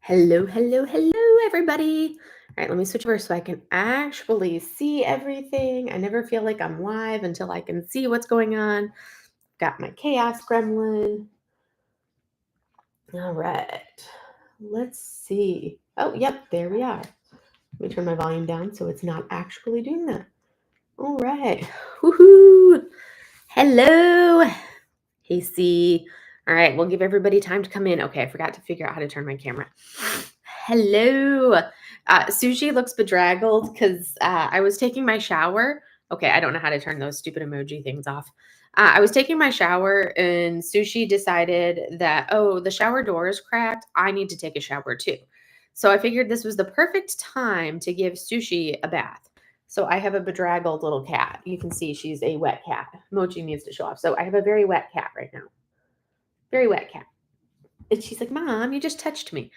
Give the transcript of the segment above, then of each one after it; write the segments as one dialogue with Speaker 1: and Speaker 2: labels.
Speaker 1: Hello, hello, hello, everybody. All right, let me switch over so I can actually see everything. I never feel like I'm live until I can see what's going on. Got my chaos gremlin. All right, let's see. Oh, yep, there we are. Let me turn my volume down so it's not actually doing that. All right. Woohoo! Hello. Hey, C. All right, we'll give everybody time to come in. Okay, I forgot to figure out how to turn my camera. Hello. Sushi looks bedraggled because I was taking my shower. Okay, I don't know how to turn those stupid emoji things off. I was taking my shower and Sushi decided that, oh, the shower door is cracked. I need to take a shower too. So I figured this was the perfect time to give Sushi a bath. So I have a bedraggled little cat. You can see she's a wet cat. Mochi needs to show off. So I have a very wet cat right now. Very wet cat. And she's like, Mom, you just touched me.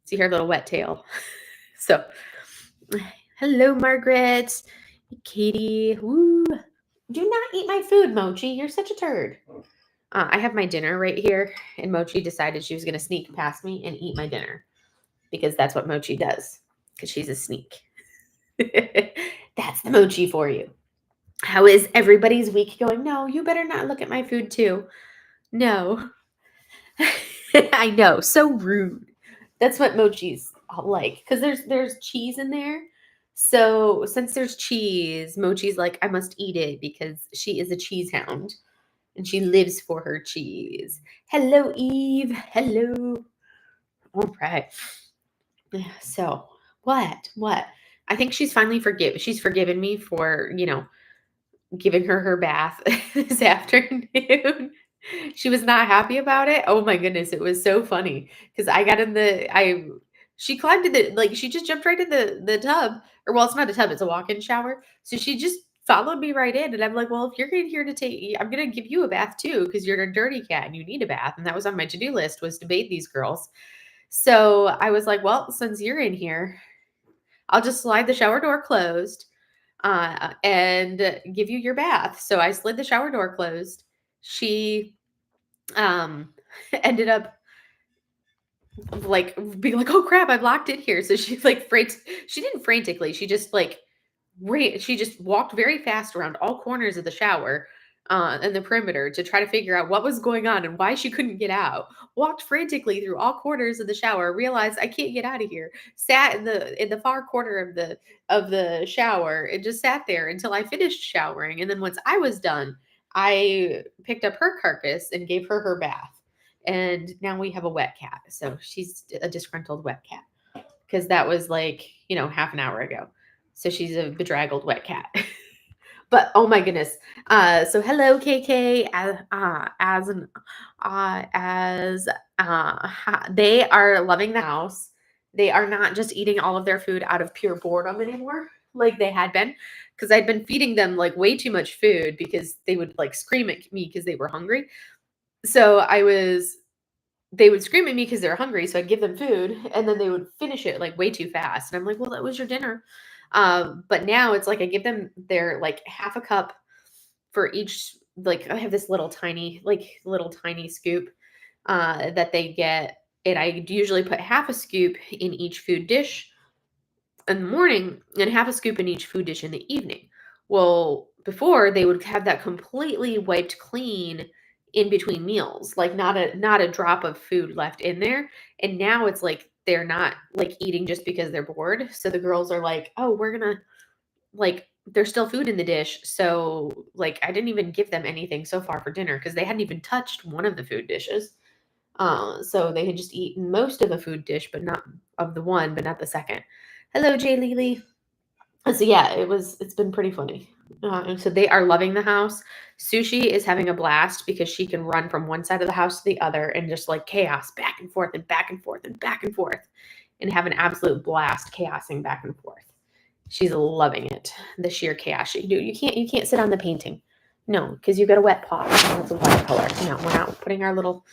Speaker 1: See her little wet tail. So, hello, Margaret. Katie. Woo. Do not eat my food, Mochi. You're such a turd. I have my dinner right here, and Mochi decided she was going to sneak past me and eat my dinner because that's what Mochi does, because she's a sneak. That's the Mochi for you. How is everybody's week going? No, you better not look at my food too. No. I know, so rude. That's what Mochi's like, because there's cheese in there. So since there's cheese, Mochi's like, I must eat it because she is a cheese hound and she lives for her cheese. Hello, Eve. Hello. All right. So what? I think she's finally she's forgiven me for, giving her bath this afternoon. She was not happy about it. Oh my goodness, it was so funny because I got in the I she climbed in the like she just jumped right in the tub. Or well, it's not a tub, it's a walk-in shower. So she just followed me right in and I'm like, "Well, if you're in here to take I'm going to give you a bath too because you're a dirty cat and you need a bath." And that was on my to-do list was to bathe these girls. So I was like, "Well, since you're in here, I'll just slide the shower door closed and give you your bath." So I slid the shower door closed. She um ended up like being like, "Oh crap, I'm locked in here." So she like she didn't frantically, she just like she just walked very fast around all corners of the shower and the perimeter to try to figure out what was going on and why she couldn't get out. Walked frantically through all corners of the shower, realized I can't get out of here. Sat in the far corner of the shower and just sat there until I finished showering. And then once I was done, I picked up her carcass and gave her her bath. And now we have a wet cat. So she's a disgruntled wet cat because that was like, half an hour ago. So she's a bedraggled wet cat. But oh my goodness. So hello, KK. They are loving the house. They are not just eating all of their food out of pure boredom anymore, like they had been, because I'd been feeding them like way too much food because they would like scream at me because they were hungry. So they would scream at me because they're hungry. So I'd give them food and then they would finish it like way too fast. And I'm like, well, that was your dinner. But now it's like I give them their like half a cup for each. Like I have this little tiny scoop that they get. And I usually put half a scoop in each food dish in the morning and half a scoop in each food dish in the evening. Well, before they would have that completely wiped clean in between meals, like not a drop of food left in there. And now it's like they're not like eating just because they're bored. So the girls are like, "Oh, we're going to like there's still food in the dish." So like I didn't even give them anything so far for dinner because they hadn't even touched one of the food dishes. So they had just eaten most of the food dish, but not of the one, but not the second. Hello, Jay Lily. So yeah, it's been pretty funny. And so they are loving the house. Sushi is having a blast because she can run from one side of the house to the other and just like chaos back and forth and back and forth and back and forth and have an absolute blast chaosing back and forth. She's loving it. The sheer chaos she do. You can't sit on the painting. No, because you've got a wet pot. That's a watercolor. No, we're not putting our little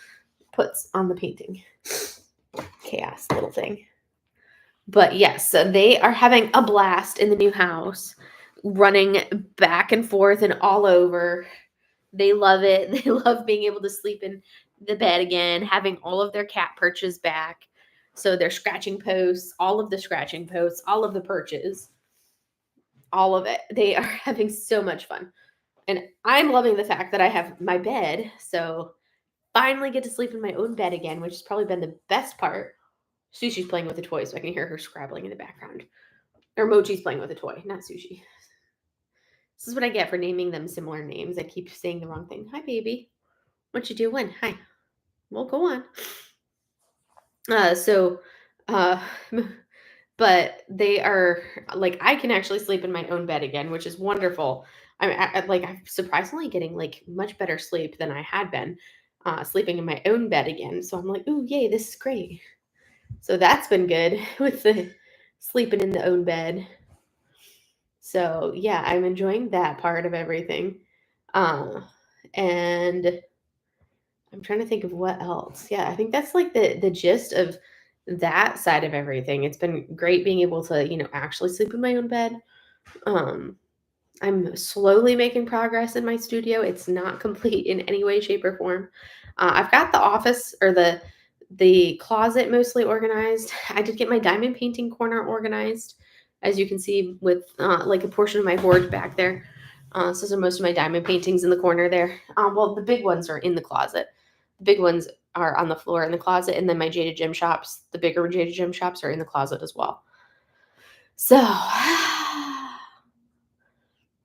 Speaker 1: puts on the painting. Chaos little thing. But yes, so they are having a blast in the new house, running back and forth and all over. They love it. They love being able to sleep in the bed again, having all of their cat perches back. So their scratching posts, all of the scratching posts, all of the perches, all of it. They are having so much fun. And I'm loving the fact that I have my bed. So finally get to sleep in my own bed again, which has probably been the best part. Sushi's playing with a toy, so I can hear her scrabbling in the background. Or Mochi's playing with a toy, not Sushi. This is what I get for naming them similar names. I keep saying the wrong thing. Hi, baby. What you doing? Hi. Well, go on. So, uh, but they are like I can actually sleep in my own bed again, which is wonderful. I'm surprisingly getting like much better sleep than I had been sleeping in my own bed again. So I'm like, ooh, yay, this is great. So that's been good with the sleeping in the own bed. So yeah, I'm enjoying that part of everything. Uh, and I'm trying to think of what else. Yeah, I think that's like the gist of that side of everything. It's been great being able to, actually sleep in my own bed. Um, I'm slowly making progress in my studio. It's not complete in any way, shape, or form. I've got the office or the closet mostly organized. I did get my diamond painting corner organized, as you can see with like a portion of my board back there. So those are most of my diamond paintings in the corner there. Well, the big ones are in the closet. The big ones are on the floor in the closet, and then my Jaded Gem shops, the bigger Jaded Gem shops, are in the closet as well. So,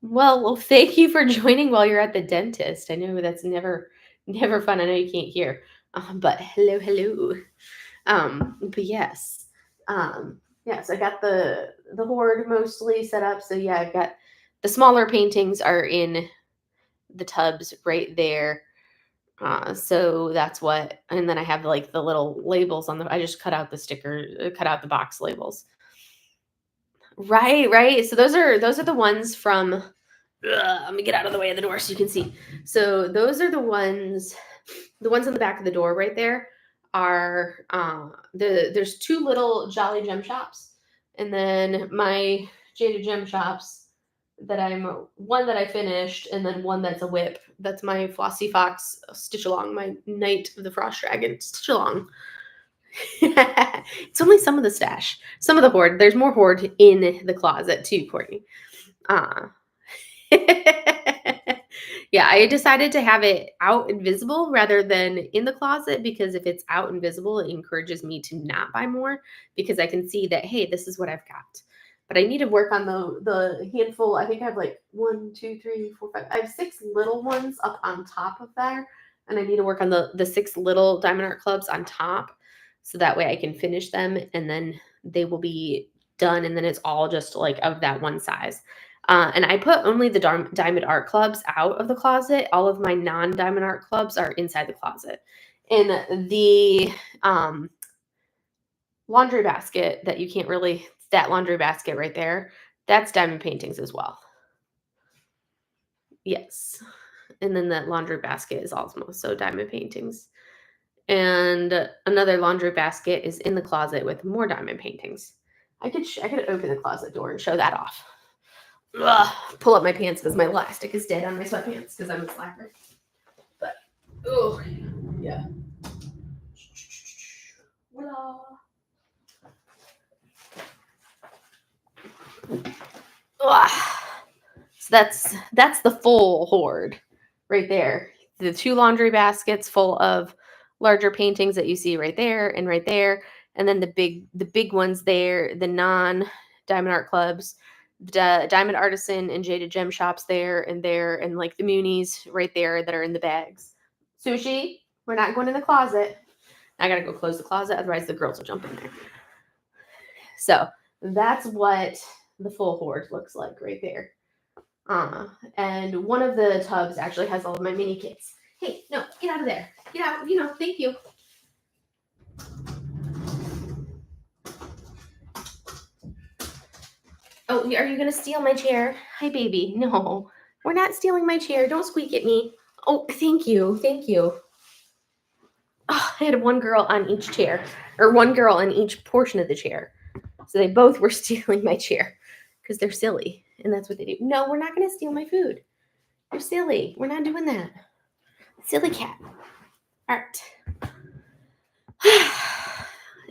Speaker 1: well, thank you for joining while you're at the dentist. I know that's never fun. I know you can't hear, but hello. But yes, yes, I got the hoard mostly set up. So yeah, I've got the smaller paintings are in the tubs right there. So that's what, and then I have like the little labels on I just cut out the sticker, cut out the box labels. Right, right. So those are the ones from. Let me get out of the way of the door so you can see. So those are the ones on the back of the door right there are there's two little Jolly Gem shops, and then my Jaded Gem shops one that I finished, and then one that's a whip. That's my Flossy Fox stitch along, my Knight of the Frost Dragon stitch along. It's only some of the stash, some of the hoard. There's more hoard in the closet too, Courtney. Uh, yeah, I decided to have it out and visible rather than in the closet because if it's out and visible, it encourages me to not buy more because I can see that, hey, this is what I've got. But I need to work on the handful. I think I have like 1, 2, 3, 4, 5. I have 6 little ones up on top of there. And I need to work on the 6 little Diamond Art Clubs on top. So that way I can finish them and then they will be done. And then it's all just like of that one size. And I put only the Diamond Art Clubs out of the closet. All of my non-Diamond Art Clubs are inside the closet. And the laundry basket that you can't really, that laundry basket right there, that's diamond paintings as well. Yes. And then that laundry basket is also diamond paintings. And another laundry basket is in the closet with more diamond paintings. I could open the closet door and show that off. Ugh, pull up my pants because my elastic is dead on my sweatpants because I'm a slacker. But, oh, yeah. Voila. Ugh. So that's the full hoard right there. The 2 laundry baskets full of larger paintings that you see right there, and then the big ones there, the non Diamond Art Clubs, the Diamond Artisan and Jaded Gem shops there, and like the Munis right there that are in the bags. Sushi, we're not going in the closet. I gotta go close the closet, otherwise the girls will jump in there. So that's what the full hoard looks like right there. And one of the tubs actually has all of my mini kits. Hey, no, get out of there. Get out, thank you. Oh, are you going to steal my chair? Hi, baby. No, we're not stealing my chair. Don't squeak at me. Oh, thank you. Thank you. Oh, I had one girl on each chair, or one girl on each portion of the chair. So they both were stealing my chair because they're silly. And that's what they do. No, we're not going to steal my food. You're silly. We're not doing that. Silly cat. All right.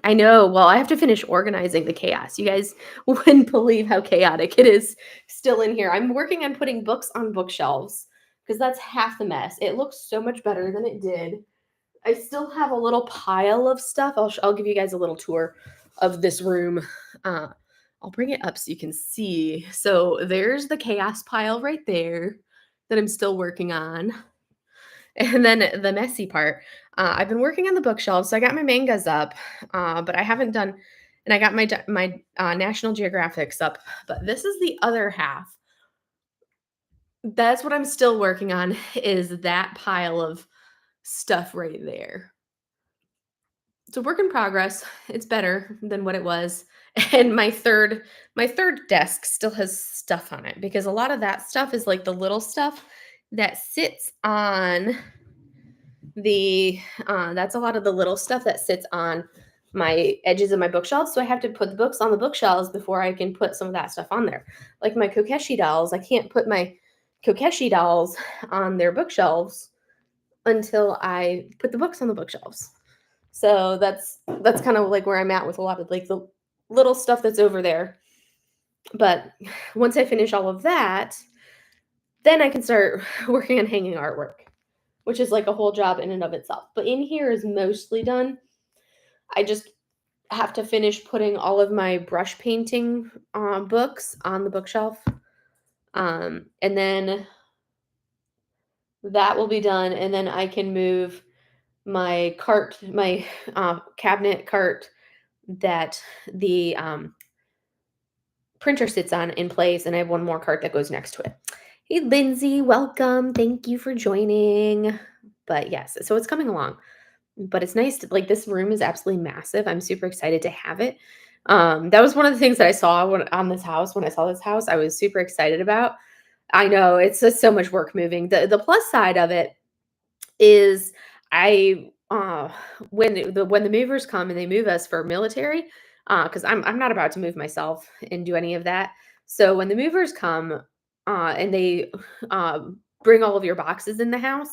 Speaker 1: I know. Well, I have to finish organizing the chaos. You guys wouldn't believe how chaotic it is still in here. I'm working on putting books on bookshelves because that's half the mess. It looks so much better than it did. I still have a little pile of stuff. I'll give you guys a little tour of this room. Uh, I'll bring it up so you can see. So there's the chaos pile right there that I'm still working on. And then the messy part, I've been working on the bookshelves. So I got my mangas up, but I haven't done, and I got my National Geographics up. But this is the other half. That's what I'm still working on. Is that pile of stuff right there. It's a work in progress. It's better than what it was. And my third desk still has stuff on it because a lot of that stuff is like the little stuff that sits on the that's a lot of the little stuff that sits on my edges of my bookshelves. So I have to put the books on the bookshelves before I can put some of that stuff on there. Like my Kokeshi dolls, I can't put my Kokeshi dolls on their bookshelves until I put the books on the bookshelves. So that's kind of like where I'm at with a lot of like the little stuff that's over there. But once I finish all of that, then I can start working on hanging artwork, which is like a whole job in and of itself. But in here is mostly done. I just have to finish putting all of my brush painting books on the bookshelf. And then that will be done. And then I can move my cabinet cart that the printer sits on in place, and I have one more cart that goes next to it. Hey, Lindsay, welcome. Thank you for joining. But yes, so it's coming along. But it's nice to like this room is absolutely massive. I'm super excited to have it. That was one of the things that I saw on this house. When I saw this house, I was super excited about. I know it's just so much work moving. The plus side of it is I when the movers come and they move us for military, because I'm not about to move myself and do any of that. So when the movers come and they bring all of your boxes in the house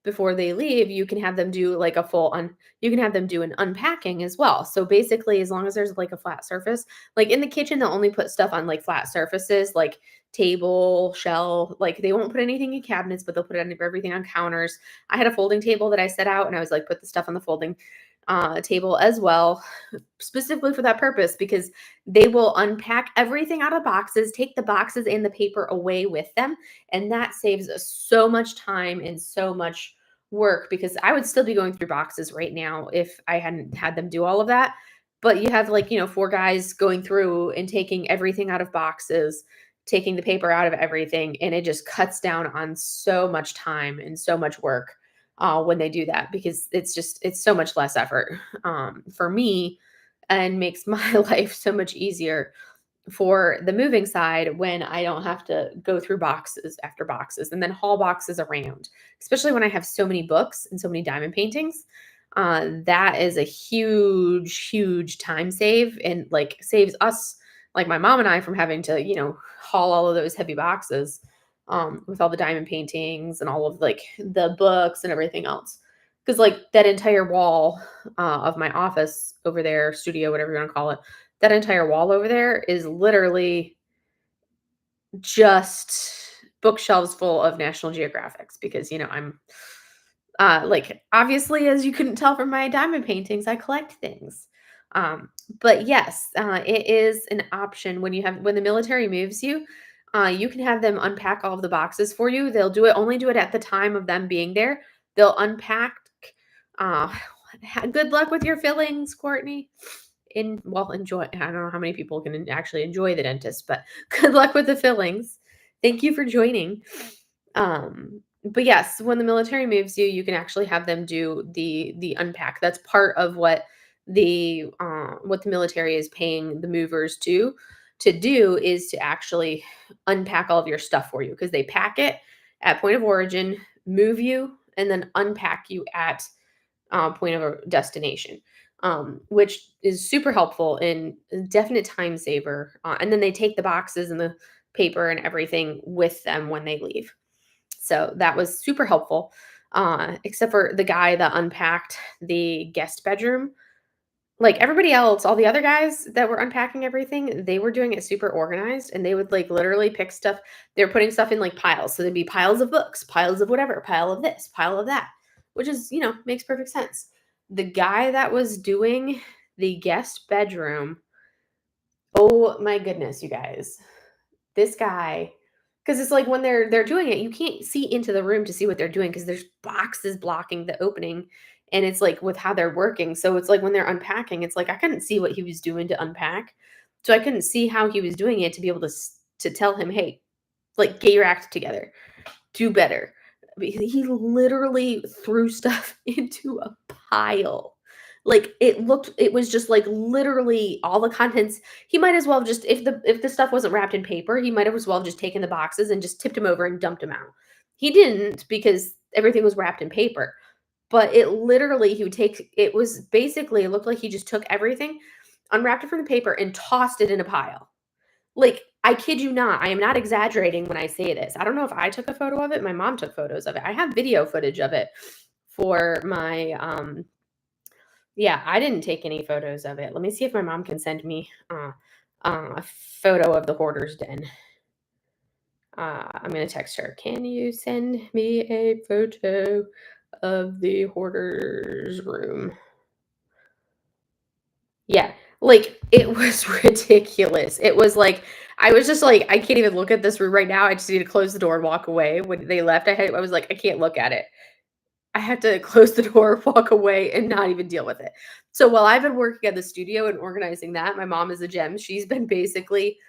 Speaker 1: before they leave, you can have them do like a you can have them do an unpacking as well. So basically, as long as there's like a flat surface, like in the kitchen, they'll only put stuff on like flat surfaces, like table, shelf. Like they won't put anything in cabinets, but they'll put everything on counters. I had a folding table that I set out, and I was like, put the stuff on the folding table as well, specifically for that purpose, because they will unpack everything out of boxes, take the boxes and the paper away with them. And that saves us so much time and so much work, because I would still be going through boxes right now if I hadn't had them do all of that. But you have like, four guys going through and taking everything out of boxes, taking the paper out of everything, and it just cuts down on so much time and so much work when they do that, because it's so much less effort for me, and makes my life so much easier for the moving side when I don't have to go through boxes after boxes and then haul boxes around, especially when I have so many books and so many diamond paintings. That is a huge, huge time save, and like saves us, like my mom and I, from having to, haul all of those heavy boxes with all the diamond paintings and all of like the books and everything else. Because like that entire wall of my office over there, studio, whatever you want to call it, that entire wall over there is literally just bookshelves full of National Geographics, because I'm like, obviously, as you couldn't tell from my diamond paintings, I collect things. But yes, it is an option when the military moves you. You can have them unpack all of the boxes for you. They'll only do it at the time of them being there. They'll unpack. Uh, good luck with your fillings, Courtney. Enjoy. I don't know how many people can actually enjoy the dentist, but good luck with the fillings. Thank you for joining. But yes, when the military moves you, you can actually have them do the unpack. That's part of what the military is paying the movers to do, is to actually unpack all of your stuff for you, because they pack it at point of origin, move you, and then unpack you at point of destination, which is super helpful and definite time saver. And then they take the boxes and the paper and everything with them when they leave. So that was super helpful, except for the guy that unpacked the guest bedroom. Like, everybody else, all the other guys that were unpacking everything, they were doing it super organized, and they would, like, literally pick stuff. They're putting stuff in, like, piles, so there'd be piles of books, piles of whatever, pile of this, pile of that, which is, makes perfect sense. The guy that was doing the guest bedroom, oh my goodness, you guys. This guy, because it's like when they're doing it, you can't see into the room to see what they're doing because there's boxes blocking the opening, and it's like with how they're working. So it's like when they're unpacking, it's like I couldn't see what he was doing to unpack, so I couldn't see how he was doing it to be able to tell him, hey, like get your act together, do better. I mean, he literally threw stuff into a pile. Like it was just like literally all the contents. He might as well have just, if the stuff wasn't wrapped in paper, he might have as well have just taken the boxes and just tipped them over and dumped them out. He didn't because everything was wrapped in paper. But it literally, he would take, it was basically, it looked like he just took everything, unwrapped it from the paper, and tossed it in a pile. Like, I kid you not, I am not exaggerating when I say this. I don't know if I took a photo of it, my mom took photos of it. I have video footage of it for my, yeah, I didn't take any photos of it. Let me see if my mom can send me, a photo of the hoarder's den. I'm gonna text her. "Can you send me a photo of the hoarder's room?" Yeah, like, it was ridiculous. It was like I was just like, "I can't even look at this room right now. I just need to close the door and walk away." When they left, I was like, "I can't look at it." I had to close the door, walk away, and not even deal with it. So while I've been working at the studio and organizing that, my mom is a gem. She's basically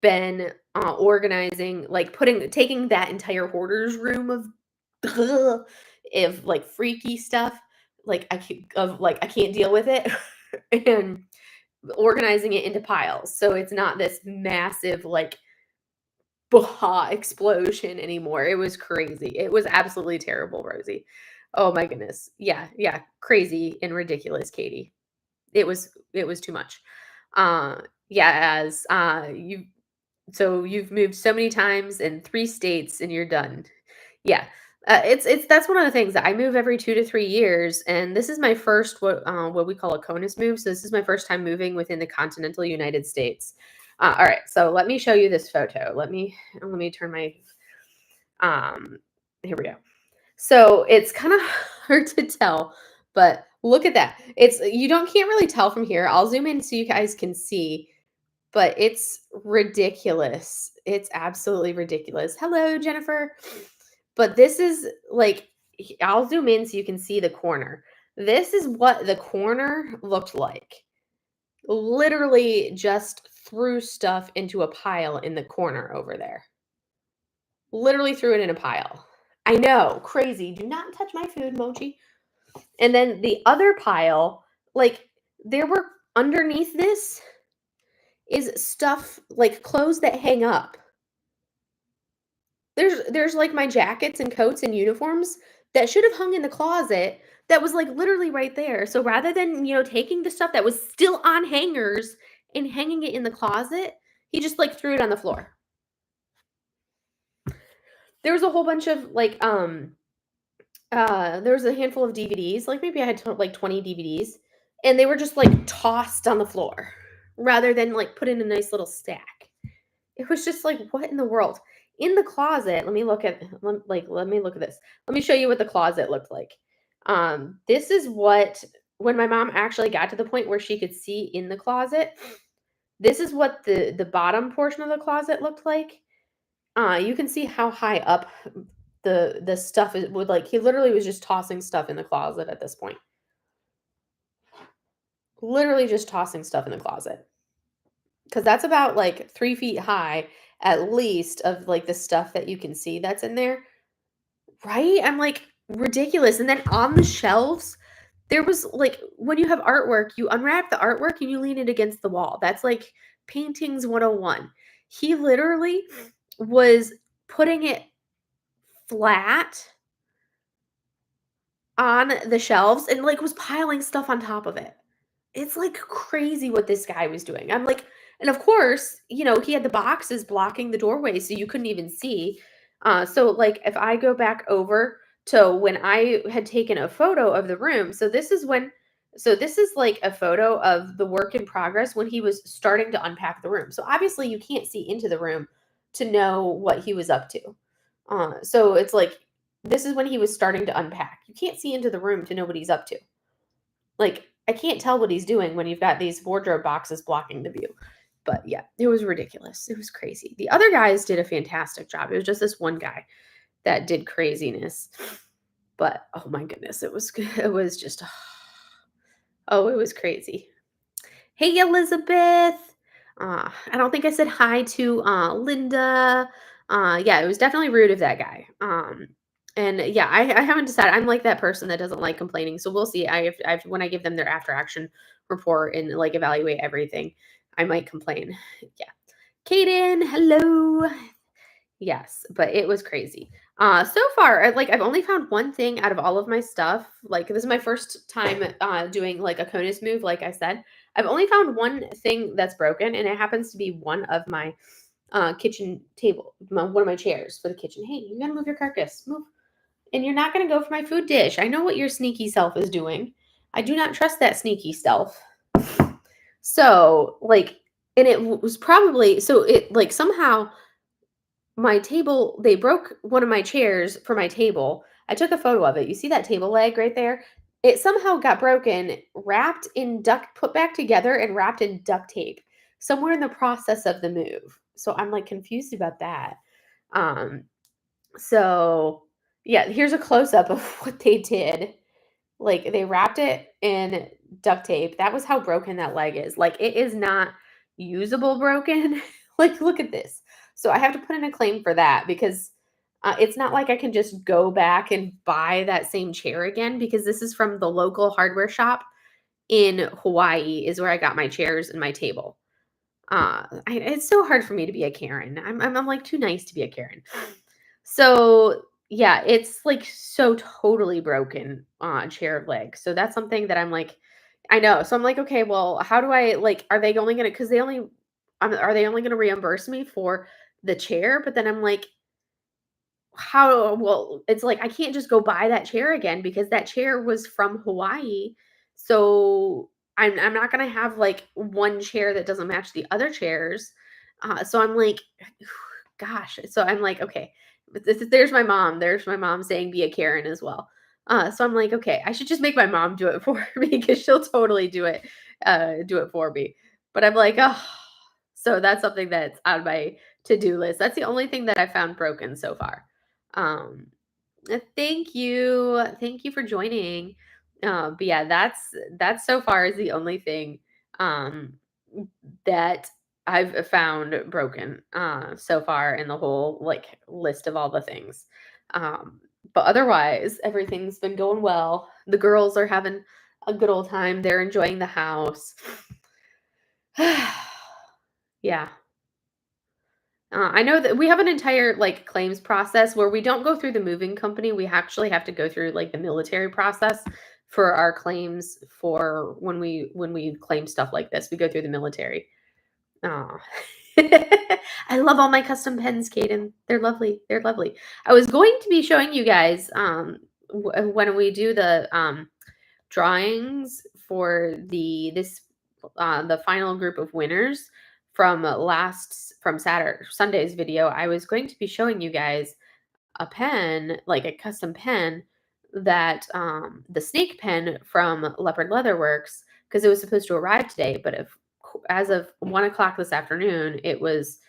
Speaker 1: been, organizing, like, taking that entire hoarder's room of of, like, freaky stuff, like, I can't deal with it, and organizing it into piles, so it's not this massive, like, explosion anymore. It was crazy. It was absolutely terrible, Rosie. Oh my goodness. Yeah, yeah, crazy and ridiculous, Katie. It was too much. Uh, yeah, you've moved so many times in 3 states and you're done. Yeah. It's that's one of the things that I move every 2 to 3 years, and this is my first what we call a CONUS move, so this is my first time moving within the continental United States. Alright, so let me show you this photo. Let me turn my, um here we go. So, it's kinda hard to tell, but look at that. You don't can't really tell from here. I'll zoom in so you guys can see, but it's ridiculous. It's absolutely ridiculous. Hello, Jennifer. But this is like, I'll zoom in so you can see the corner. This is what the corner looked like. Literally just threw stuff into a pile in the corner over there. Literally threw it in a pile. I know, crazy. Do not touch my food, Mochi. And then the other pile, like, there were underneath this is stuff like clothes that hang up. There's like my jackets and coats and uniforms that should have hung in the closet that was like literally right there. So rather than, taking the stuff that was still on hangers and hanging it in the closet, he just like threw it on the floor. There was a whole bunch of like there was a handful of DVDs, like maybe I had like 20 DVDs, and they were just like tossed on the floor rather than like put in a nice little stack. It was just like, what in the world? In the closet, let me look at this. Let me show you what the closet looked like. This is what when my mom actually got to the point where she could see in the closet, this is what the bottom portion of the closet looked like. You can see how high up the stuff is would like he literally was just tossing stuff in the closet at this point. Literally just tossing stuff in the closet. Because that's about like 3 feet high at least of like the stuff that you can see that's in there. Right? I'm like, ridiculous. And then on the shelves, there was like when you have artwork, you unwrap the artwork and you lean it against the wall. That's like paintings 101. He literally was putting it flat on the shelves and like was piling stuff on top of it. It's like crazy what this guy was doing. I'm like, and of course, he had the boxes blocking the doorway so you couldn't even see. So like if I go back over So when I had taken a photo of the room, so this is like a photo of the work in progress when he was starting to unpack the room. So obviously you can't see into the room to know what he was up to. So it's like this is when he was starting to unpack. You can't see into the room to know what he's up to. Like I can't tell what he's doing when you've got these wardrobe boxes blocking the view. But yeah, it was ridiculous. It was crazy. The other guys did a fantastic job. It was just this one guy that did craziness. But oh my goodness, it was just oh, it was crazy. Hey Elizabeth. I don't think I said hi to Linda. Yeah, it was definitely rude of that guy. And yeah, I haven't decided. I'm like that person that doesn't like complaining. So we'll see. I've when I give them their after action report and like evaluate everything, I might complain. Yeah. Kaden, hello. Yes, but it was crazy. So far, I've only found one thing out of all of my stuff. Like this is my first time doing like a CONUS move. Like I said, I've only found one thing that's broken, and it happens to be one of my kitchen table, one of my chairs for the kitchen. Hey, you gotta move your carcass, move, and you're not gonna go for my food dish. I know what your sneaky self is doing. I do not trust that sneaky self. So like, and it was probably so it like somehow my table, they broke one of my chairs for my table. I took a photo of it. You see that table leg right there? It somehow got broken, wrapped in duct, put back together and wrapped in duct tape somewhere in the process of the move. So I'm like confused about that. Um, so yeah, here's a close up of what they did. Like they wrapped it in duct tape. That was how broken that leg is. Like it is not usable broken. Like look at this. So I have to put in a claim for that because it's not like I can just go back and buy that same chair again because this is from the local hardware shop in Hawaii is where I got my chairs and my table. It's so hard for me to be a Karen. I'm like too nice to be a Karen. So yeah, it's like so totally broken chair leg. So that's something that I'm like, I know. So I'm like, okay, well, how do I like? Are they only gonna? Because they only, are they only gonna reimburse me for the chair? But then I'm like, how? Well, it's like I can't just go buy that chair again because that chair was from Hawaii. So I'm not gonna have like one chair that doesn't match the other chairs. So I'm like, gosh. So I'm like, okay, there's my mom. There's my mom saying be a Karen as well. So I'm like, okay, I should just make my mom do it for me because she'll totally do it for me. But I'm like, oh, so that's something that's on my to-do list. That's the only thing that I found broken so far. Um, thank you for joining. But yeah, that's so far is the only thing um that I've found broken so far in the whole like list of all the things. But otherwise, everything's been going well. The girls are having a good old time. They're enjoying the house. Yeah. I know that we have an entire like claims process where we don't go through the moving company. We actually have to go through like the military process for our claims for when we claim stuff like this. We go through the military. Oh. I love all my custom pens, Kaden. They're lovely. They're lovely. I was going to be showing you guys when we do the drawings for the final group of winners from Saturday Sunday's video. I was going to be showing you guys a pen, like a custom pen that the snake pen from Leopard Leatherworks, because it was supposed to arrive today, but if as of 1 o'clock this afternoon, it was